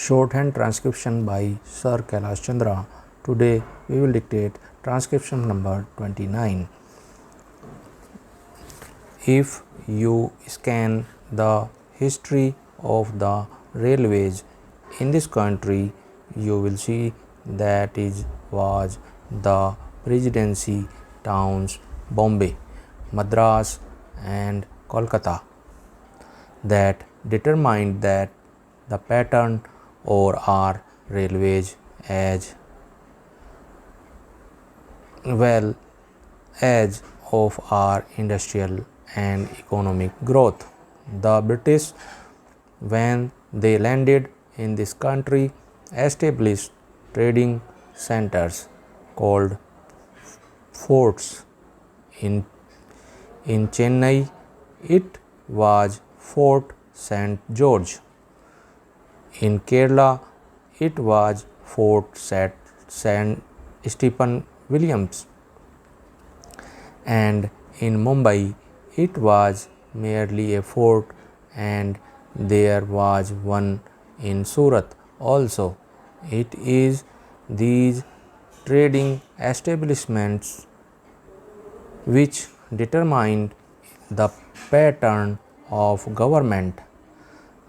Shorthand transcription by Sir KAILASH Chandra. Today we will dictate transcription number 29. If you scan the history of the railways in this country, you will see that it was the presidency towns Bombay, Madras and Kolkata that determined that the pattern or our railways as well as of our industrial and economic growth. The British, when they landed in this country, established trading centers called forts. In Chennai, it was Fort St. George. In Kerala, it was Fort St. Stephen Williams, and in Mumbai, it was merely a fort, and there was one in Surat also. It is these trading establishments which determined the pattern of government,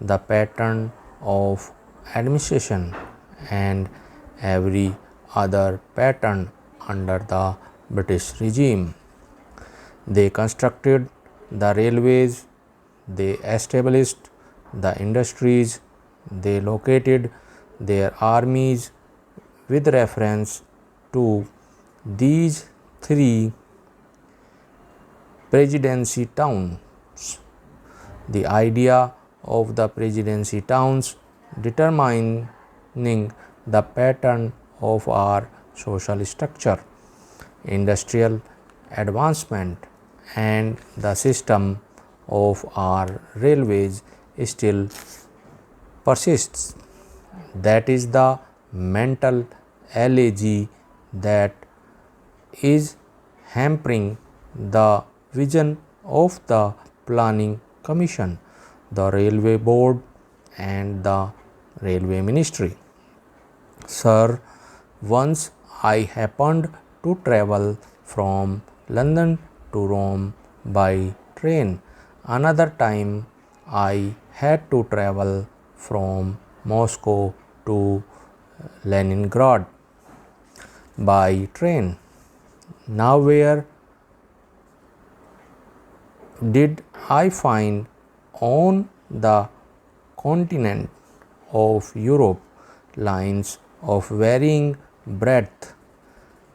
the pattern of administration, and every other pattern under the British regime. They constructed the railways, they established the industries, they located their armies with reference to these three presidency towns. The idea of the presidency towns determining the pattern of our social structure, industrial advancement, and the system of our railways still persists. That is the mental elegy that is hampering the vision of the Planning Commission, the Railway Board, and the Railway Ministry. Sir, once I happened to travel from London to Rome by train. Another time I had to travel from Moscow to Leningrad by train. Now where did I find on the continent of Europe lines of varying breadth?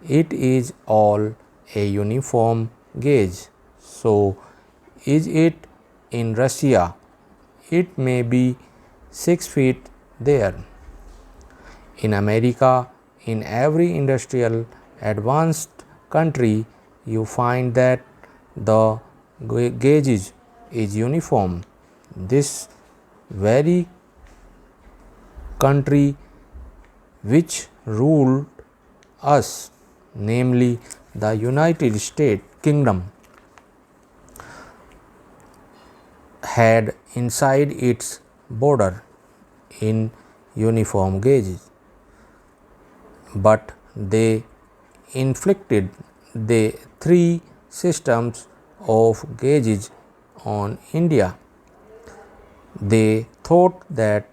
It is all a uniform gauge. So is it in Russia? It may be 6 feet there. In America, in every industrial advanced country, you find that the gauge is uniform. This very country which ruled us, namely the United States Kingdom, had inside its border in uniform gauges, but they inflicted the three systems of gauges on India. They thought that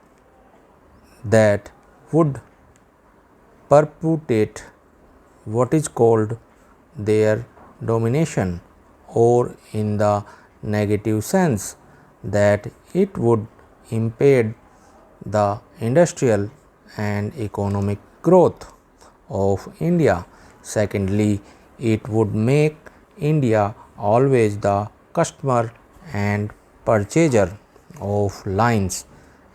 would perpetuate what is called their domination, or in the negative sense that it would impede the industrial and economic growth of India. Secondly, it would make India always the customer and purchaser of lines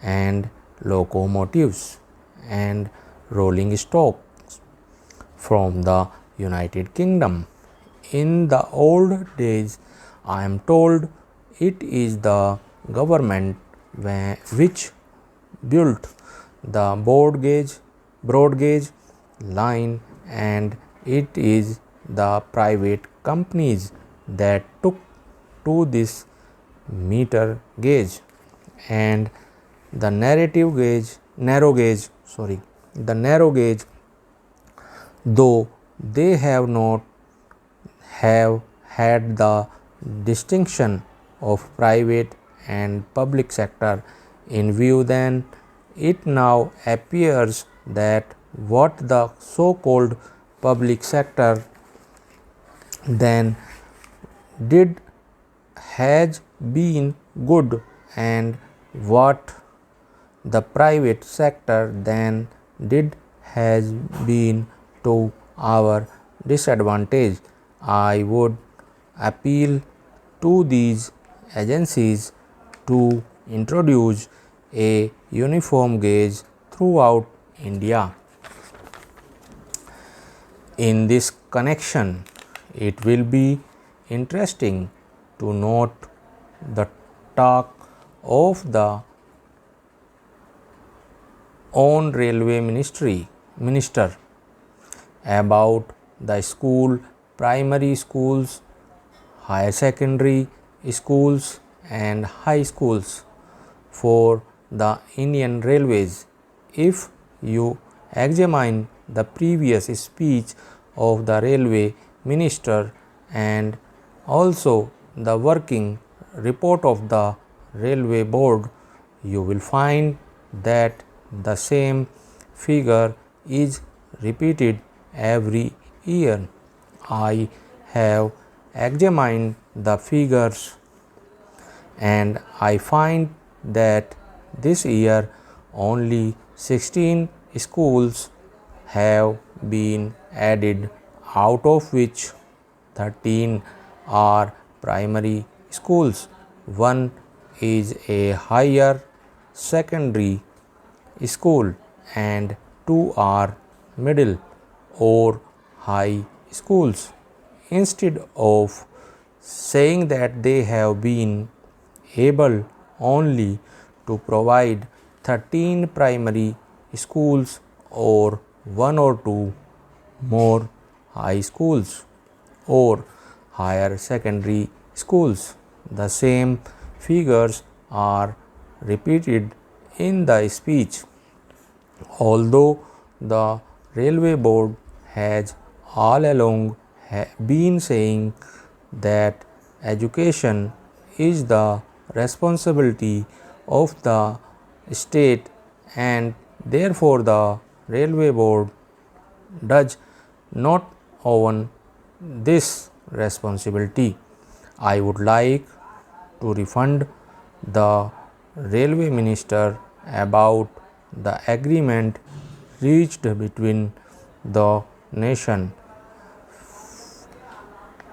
and locomotives and rolling stocks from the United Kingdom. In the old days, I am told it is the government which built the broad gauge line, and it is the private companies that took to this meter gauge, and the narrative gauge narrow gauge, though they have not have had the distinction of private and public sector in view, then it now appears that what the so-called public sector then did has been good, and what the private sector then did has been to our disadvantage. I would appeal to these agencies to introduce a uniform gauge throughout India. In this connection, it will be interesting to note the talk of the own railway minister about the school, primary schools, higher secondary schools and high schools for the Indian Railways. If you examine the previous speech of the railway minister and also the working report of the railway board, you will find that the same figure is repeated every year. I have examined the figures and I find that this year only 16 schools have been added, out of which 13 are primary schools, 1 is a higher secondary school and 2 are middle or high schools. Instead of saying that they have been able only to provide 13 primary schools or 1 or 2 more high schools or higher secondary schools, the same figures are repeated in the speech. Although the railway board has all along been saying that education is the responsibility of the state and therefore the railway board does not own this responsibility, I would like to refund the railway minister about the agreement reached between the nation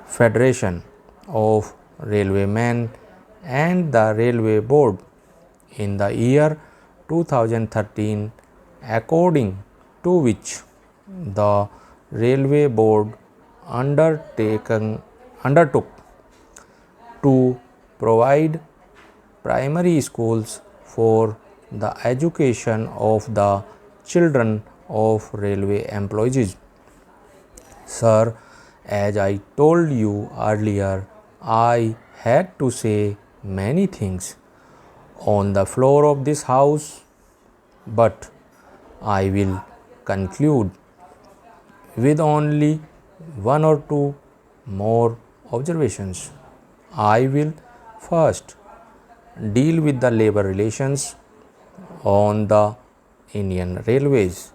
Federation of Railwaymen and the Railway Board in the year 2013, according to which the Railway Board undertook to provide primary schools for the education of the children of railway employees. Sir, as I told you earlier, I had to say many things on the floor of this house, but I will conclude with only 1 or 2 more observations. I will first deal with the labor relations on the Indian Railways.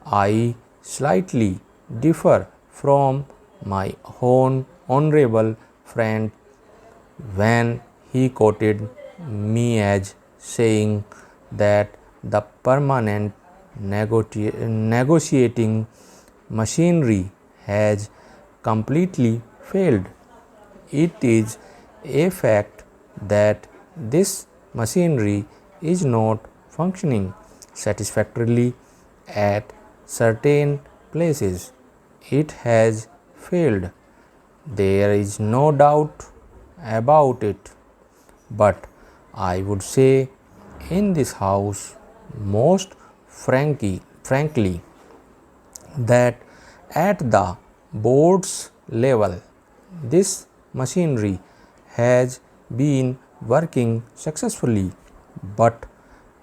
I slightly differ from my own honorable friend when he quoted me as saying that the permanent negotiating machinery has completely failed. It is a fact that this machinery is not functioning satisfactorily at certain places. It has failed. There is no doubt about it. But I would say in this house most frankly that at the board's level this machinery has been working successfully, but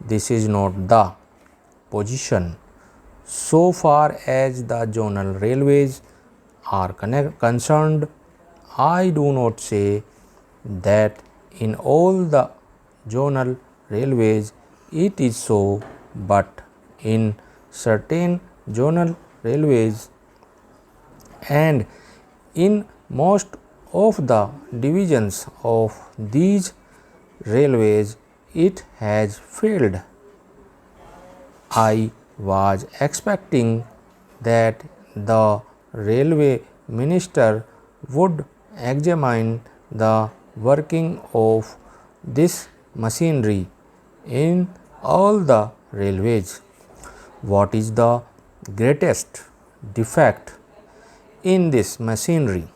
this is not the position. So far as the zonal railways are concerned, I do not say that in all the zonal railways it is so, but in certain zonal railways and in most of the divisions of these railways it has failed. I was expecting that the railway minister would examine the working of this machinery in all the railways. What is the greatest defect in this machinery?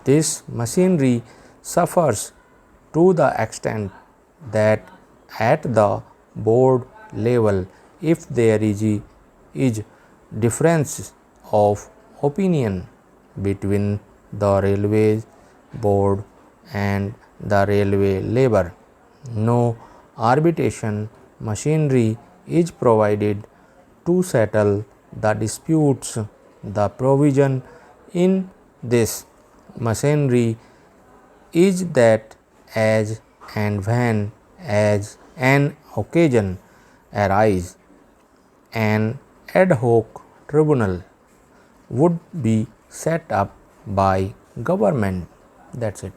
This machinery suffers to the extent that at the board level, if there is difference of opinion between the railway board and the railway labor, no arbitration machinery is provided to settle the disputes. The provision in this machinery is that as and when as an occasion arise, an ad hoc tribunal would be set up by government. That's it.